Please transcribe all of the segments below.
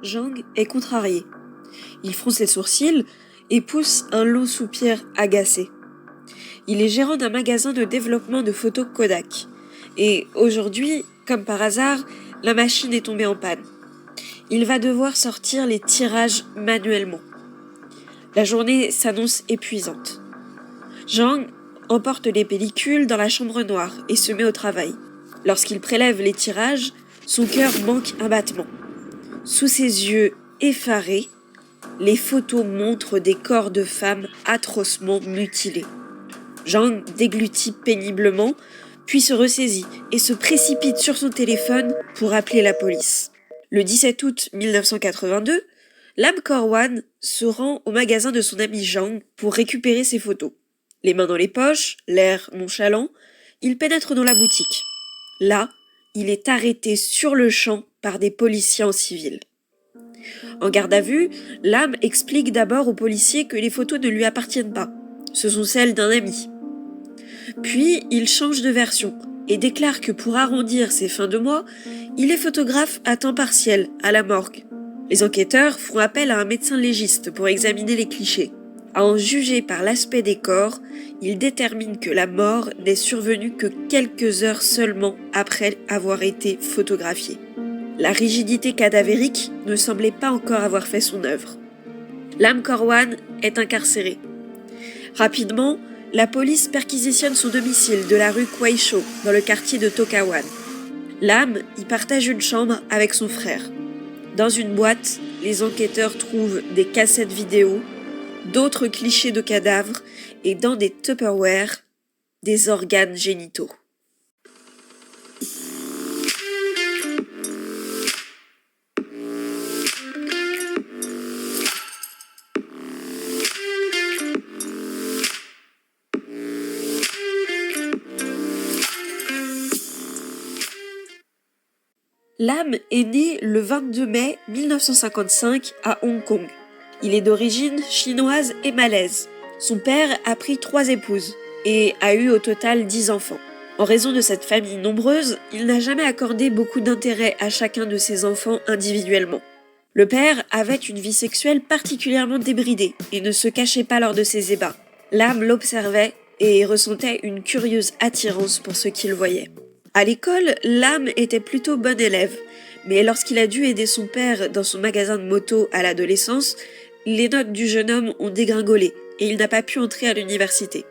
Zhang est contrarié. Il fronce les sourcils et pousse un long soupir agacé. Il est gérant d'un magasin de développement de photos Kodak. Et aujourd'hui, comme par hasard, la machine est tombée en panne. Il va devoir sortir les tirages manuellement. La journée s'annonce épuisante. Zhang emporte les pellicules dans la chambre noire et se met au travail. Lorsqu'il prélève les tirages, son cœur manque un battement. Sous ses yeux effarés, les photos montrent des corps de femmes atrocement mutilés. Zhang déglutit péniblement, puis se ressaisit et se précipite sur son téléphone pour appeler la police. Le 17 août 1982, Lam Korwan se rend au magasin de son ami Zhang pour récupérer ses photos. Les mains dans les poches, l'air nonchalant, il pénètre dans la boutique. Là, il est arrêté sur le champ par des policiers en civil. En garde à vue, Lam explique d'abord aux policiers que les photos ne lui appartiennent pas. Ce sont celles d'un ami. Puis, il change de version et déclare que pour arrondir ses fins de mois, il est photographe à temps partiel à la morgue. Les enquêteurs font appel à un médecin légiste pour examiner les clichés. À en juger par l'aspect des corps, ils déterminent que la mort n'est survenue que quelques heures seulement après avoir été photographiée. La rigidité cadavérique ne semblait pas encore avoir fait son œuvre. Lam Korwan est incarcéré. Rapidement, la police perquisitionne son domicile de la rue Kwai-Cho, dans le quartier de Tokawan. Lam y partage une chambre avec son frère. Dans une boîte, les enquêteurs trouvent des cassettes vidéo, d'autres clichés de cadavres et dans des Tupperware, des organes génitaux. Lam est né le 22 mai 1955 à Hong Kong. Il est d'origine chinoise et malaise. Son père a pris 3 épouses et a eu au total 10 enfants. En raison de cette famille nombreuse, il n'a jamais accordé beaucoup d'intérêt à chacun de ses enfants individuellement. Le père avait une vie sexuelle particulièrement débridée et ne se cachait pas lors de ses ébats. Lam l'observait et ressentait une curieuse attirance pour ce qu'il voyait. À l'école, Lam était plutôt bon élève, mais lorsqu'il a dû aider son père dans son magasin de moto à l'adolescence, les notes du jeune homme ont dégringolé et il n'a pas pu entrer à l'université.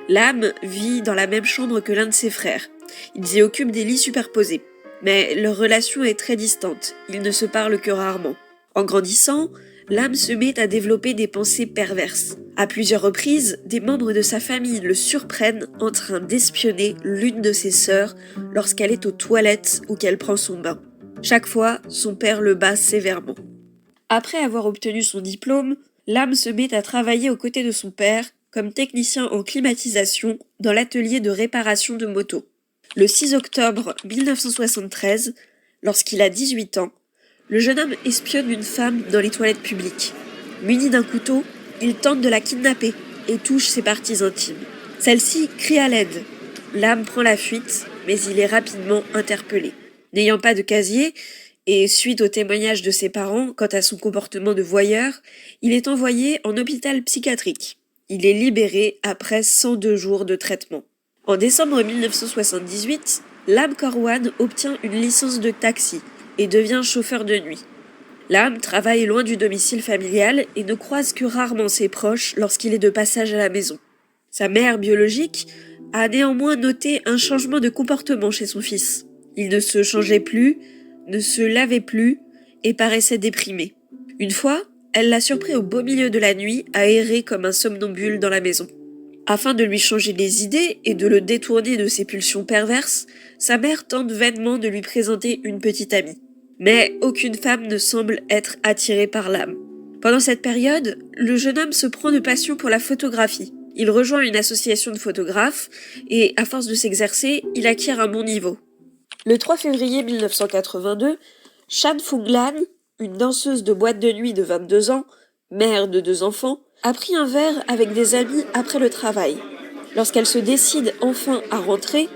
Lam vit dans la même chambre que l'un de ses frères. Ils y occupent des lits superposés, mais leur relation est très distante, ils ne se parlent que rarement. En grandissant, Lam se met à développer des pensées perverses. À plusieurs reprises, des membres de sa famille le surprennent en train d'espionner l'une de ses sœurs lorsqu'elle est aux toilettes ou qu'elle prend son bain. Chaque fois, son père le bat sévèrement. Après avoir obtenu son diplôme, Lam se met à travailler aux côtés de son père comme technicien en climatisation dans l'atelier de réparation de motos. Le 6 octobre 1973, lorsqu'il a 18 ans, le jeune homme espionne une femme dans les toilettes publiques. Muni d'un couteau, il tente de la kidnapper et touche ses parties intimes. Celle-ci crie à l'aide. Lam prend la fuite, mais il est rapidement interpellé. N'ayant pas de casier, et suite au témoignage de ses parents quant à son comportement de voyeur, il est envoyé en hôpital psychiatrique. Il est libéré après 102 jours de traitement. En décembre 1978, Lam Korwan obtient une licence de taxi et devient chauffeur de nuit. Lam travaille loin du domicile familial et ne croise que rarement ses proches lorsqu'il est de passage à la maison. Sa mère biologique a néanmoins noté un changement de comportement chez son fils. Il ne se changeait plus, ne se lavait plus et paraissait déprimé. Une fois, elle l'a surpris au beau milieu de la nuit à errer comme un somnambule dans la maison. Afin de lui changer les idées et de le détourner de ses pulsions perverses, sa mère tente vainement de lui présenter une petite amie. Mais aucune femme ne semble être attirée par Lam. Pendant cette période, le jeune homme se prend de passion pour la photographie. Il rejoint une association de photographes et, à force de s'exercer, il acquiert un bon niveau. Le 3 février 1982, Chan Fung-lan, une danseuse de boîte de nuit de 22 ans, mère de 2 enfants, a pris un verre avec des amis après le travail. Lorsqu'elle se décide enfin à rentrer,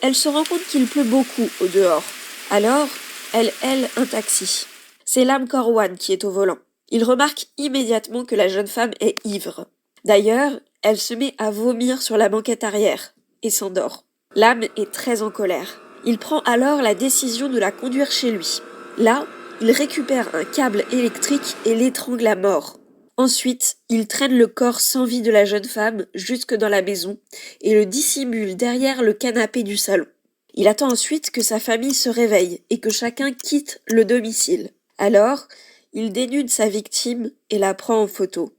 elle se rend compte qu'il pleut beaucoup au dehors. Alors, elle haile un taxi. C'est Lam Korwan qui est au volant. Il remarque immédiatement que la jeune femme est ivre. D'ailleurs, elle se met à vomir sur la banquette arrière et s'endort. Lam est très en colère. Il prend alors la décision de la conduire chez lui. Là, il récupère un câble électrique et l'étrangle à mort. Ensuite, il traîne le corps sans vie de la jeune femme jusque dans la maison et le dissimule derrière le canapé du salon. Il attend ensuite que sa famille se réveille et que chacun quitte le domicile. Alors, il dénude sa victime et la prend en photo.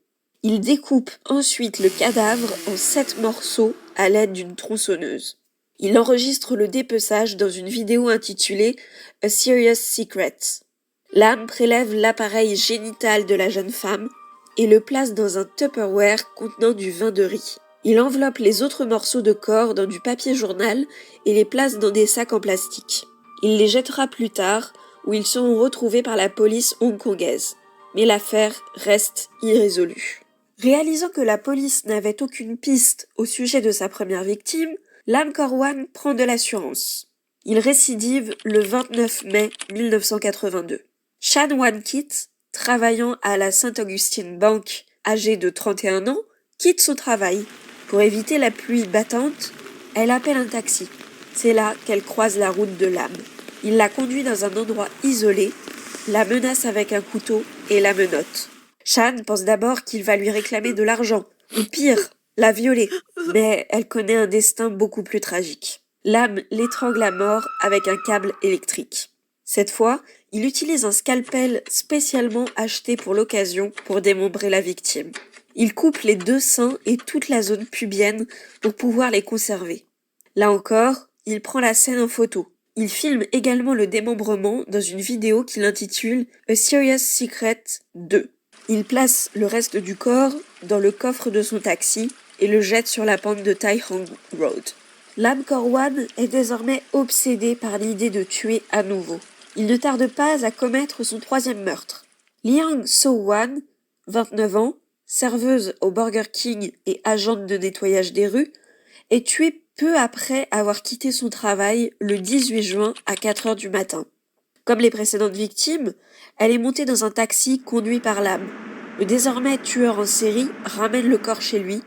Il découpe ensuite le cadavre en 7 morceaux à l'aide d'une tronçonneuse. Il enregistre le dépeçage dans une vidéo intitulée « A Serious Secret ». Lam prélève l'appareil génital de la jeune femme et le place dans un Tupperware contenant du vin de riz. Il enveloppe les autres morceaux de corps dans du papier journal et les place dans des sacs en plastique. Il les jettera plus tard, où ils seront retrouvés par la police hongkongaise. Mais l'affaire reste irrésolue. Réalisant que la police n'avait aucune piste au sujet de sa première victime, Lam Korwan prend de l'assurance. Il récidive le 29 mai 1982. Chan Wan-kit, travaillant à la St. Augustine Bank, âgé de 31 ans, quitte son travail. Pour éviter la pluie battante, elle appelle un taxi. C'est là qu'elle croise la route de Lam. Il la conduit dans un endroit isolé, la menace avec un couteau et la menotte. Chan pense d'abord qu'il va lui réclamer de l'argent, ou pire, la violer, mais elle connaît un destin beaucoup plus tragique. Lam l'étrangle à mort avec un câble électrique. Cette fois, il utilise un scalpel spécialement acheté pour l'occasion pour démembrer la victime. Il coupe les 2 seins et toute la zone pubienne pour pouvoir les conserver. Là encore, il prend la scène en photo. Il filme également le démembrement dans une vidéo qu'il intitule « A Serious Secret 2 ». Il place le reste du corps dans le coffre de son taxi et le jette sur la pente de Tai Hang Road. Lam Korwan est désormais obsédé par l'idée de tuer à nouveau. Il ne tarde pas à commettre son 3e meurtre. Liang So-wan, 29 ans, serveuse au Burger King et agente de nettoyage des rues, est tuée peu après avoir quitté son travail le 18 juin à 4 heures du matin. Comme les précédentes victimes, elle est montée dans un taxi conduit par Lam. Le désormais tueur en série ramène le corps chez lui,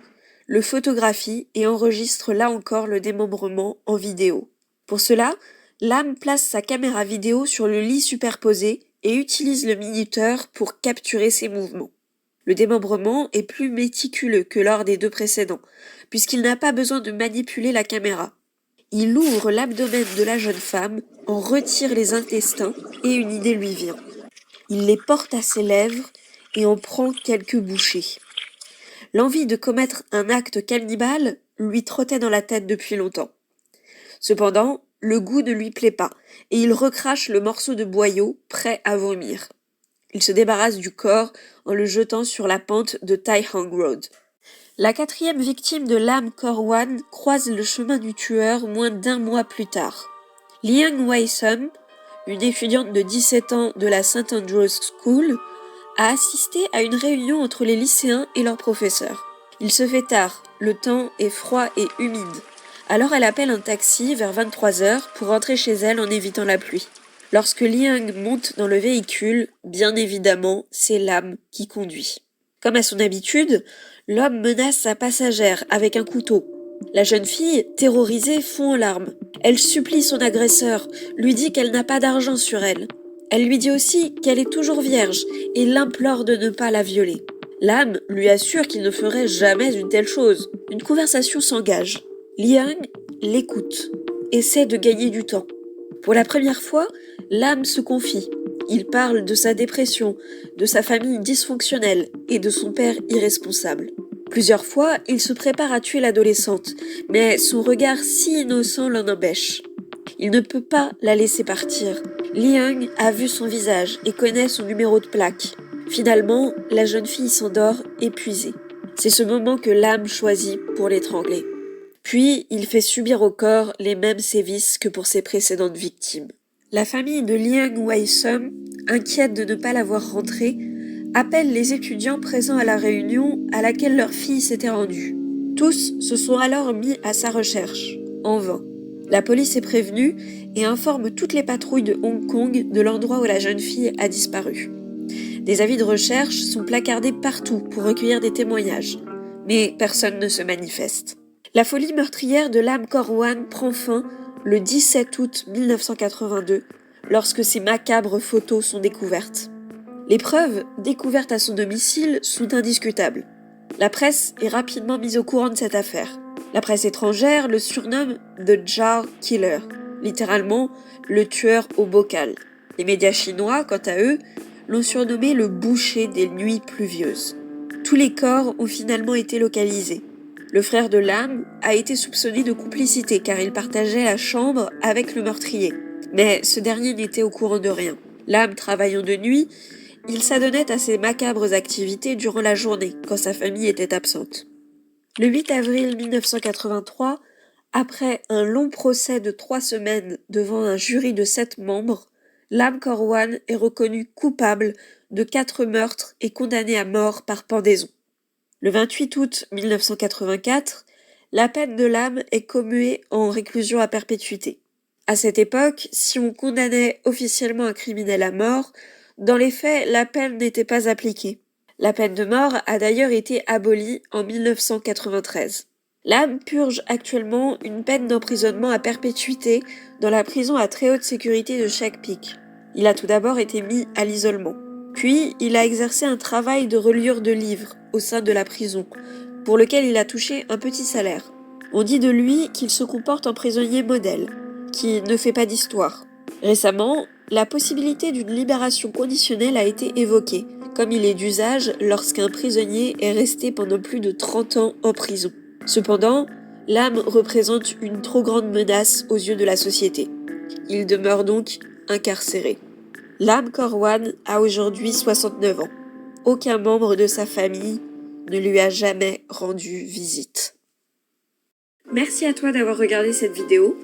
le photographie et enregistre là encore le démembrement en vidéo. Pour cela, Lam place sa caméra vidéo sur le lit superposé et utilise le minuteur pour capturer ses mouvements. Le démembrement est plus méticuleux que lors des 2 précédents, puisqu'il n'a pas besoin de manipuler la caméra. Il ouvre l'abdomen de la jeune femme, en retire les intestins et une idée lui vient. Il les porte à ses lèvres et en prend quelques bouchées. L'envie de commettre un acte cannibale lui trottait dans la tête depuis longtemps. Cependant, le goût ne lui plaît pas et il recrache le morceau de boyau prêt à vomir. Il se débarrasse du corps en le jetant sur la pente de Tai Hang Road. La 4e victime de Lam Korwan croise le chemin du tueur moins d'1 mois plus tard. Liang Wei-sum, une étudiante de 17 ans de la St. Andrew's School, a assisté à une réunion entre les lycéens et leurs professeurs. Il se fait tard, le temps est froid et humide. Alors elle appelle un taxi vers 23h pour rentrer chez elle en évitant la pluie. Lorsque Liang monte dans le véhicule, bien évidemment, c'est Lam qui conduit. Comme à son habitude, l'homme menace sa passagère avec un couteau. La jeune fille, terrorisée, fond en larmes. Elle supplie son agresseur, lui dit qu'elle n'a pas d'argent sur elle. Elle lui dit aussi qu'elle est toujours vierge et l'implore de ne pas la violer. Lam lui assure qu'il ne ferait jamais une telle chose. Une conversation s'engage. Liang l'écoute, essaie de gagner du temps. Pour la première fois, Lam se confie. Il parle de sa dépression, de sa famille dysfonctionnelle et de son père irresponsable. Plusieurs fois, il se prépare à tuer l'adolescente, mais son regard si innocent l'en empêche. Il ne peut pas la laisser partir. Liang a vu son visage et connaît son numéro de plaque. Finalement, la jeune fille s'endort épuisée. C'est ce moment que Lam choisit pour l'étrangler. Puis, il fait subir au corps les mêmes sévices que pour ses précédentes victimes. La famille de Liang Wei-sum, inquiète de ne pas la voir rentrer, appelle les étudiants présents à la réunion à laquelle leur fille s'était rendue. Tous se sont alors mis à sa recherche, en vain. La police est prévenue et informe toutes les patrouilles de Hong Kong de l'endroit où la jeune fille a disparu. Des avis de recherche sont placardés partout pour recueillir des témoignages, mais personne ne se manifeste. La folie meurtrière de Lam Kor-wan prend fin le 17 août 1982, lorsque ces macabres photos sont découvertes. Les preuves découvertes à son domicile sont indiscutables. La presse est rapidement mise au courant de cette affaire. La presse étrangère le surnomme The Jar Killer, littéralement le tueur au bocal. Les médias chinois, quant à eux, l'ont surnommé le boucher des nuits pluvieuses. Tous les corps ont finalement été localisés. Le frère de Lam a été soupçonné de complicité car il partageait la chambre avec le meurtrier. Mais ce dernier n'était au courant de rien. Lam travaillant de nuit, il s'adonnait à ses macabres activités durant la journée, quand sa famille était absente. Le 8 avril 1983, après un long procès de 3 semaines devant un jury de 7 membres, Lam Kor-wan est reconnu coupable de 4 meurtres et condamné à mort par pendaison. Le 28 août 1984, la peine de Lam est commuée en réclusion à perpétuité. À cette époque, si on condamnait officiellement un criminel à mort, dans les faits, la peine n'était pas appliquée. La peine de mort a d'ailleurs été abolie en 1993. Lam purge actuellement une peine d'emprisonnement à perpétuité dans la prison à très haute sécurité de Shek Peak. Il a tout d'abord été mis à l'isolement. Puis, il a exercé un travail de reliure de livres au sein de la prison, pour lequel il a touché un petit salaire. On dit de lui qu'il se comporte en prisonnier modèle, qui ne fait pas d'histoire. Récemment, la possibilité d'une libération conditionnelle a été évoquée, comme il est d'usage lorsqu'un prisonnier est resté pendant plus de 30 ans en prison. Cependant, Lam représente une trop grande menace aux yeux de la société. Il demeure donc incarcéré. Lam Kor-wan a aujourd'hui 69 ans. Aucun membre de sa famille ne lui a jamais rendu visite. Merci à toi d'avoir regardé cette vidéo.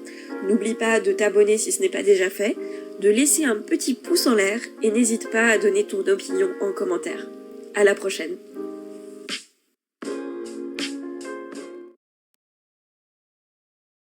N'oublie pas de t'abonner si ce n'est pas déjà fait, de laisser un petit pouce en l'air et n'hésite pas à donner ton opinion en commentaire. À la prochaine.